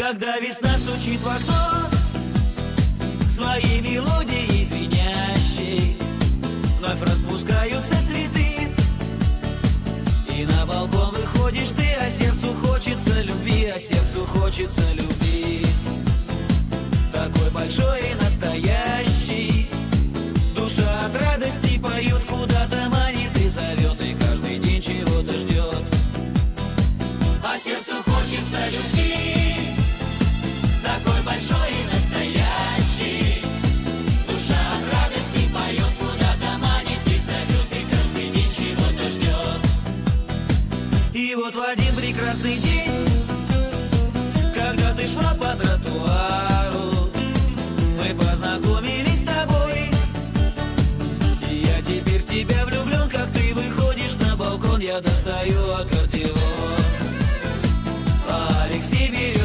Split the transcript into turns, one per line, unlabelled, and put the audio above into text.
Когда весна стучит в окно своей мелодией звенящей, вновь распускаются цветы, и на балкон выходишь ты, а сердцу хочется любви, а сердцу хочется любви. Такой большой и настоящий, душа от радости поет, куда-то манит и зовет, и каждый день чего-то ждет. А сердцу хочется любви, такой большой и настоящий, душа от радости поет, куда-то манит и зовет, и каждый день чего-то ждет. И вот в один прекрасный день, когда ты шла по тротуару, мы познакомились с тобой, и я теперь в тебя влюблен. Как ты выходишь на балкон, я достаю от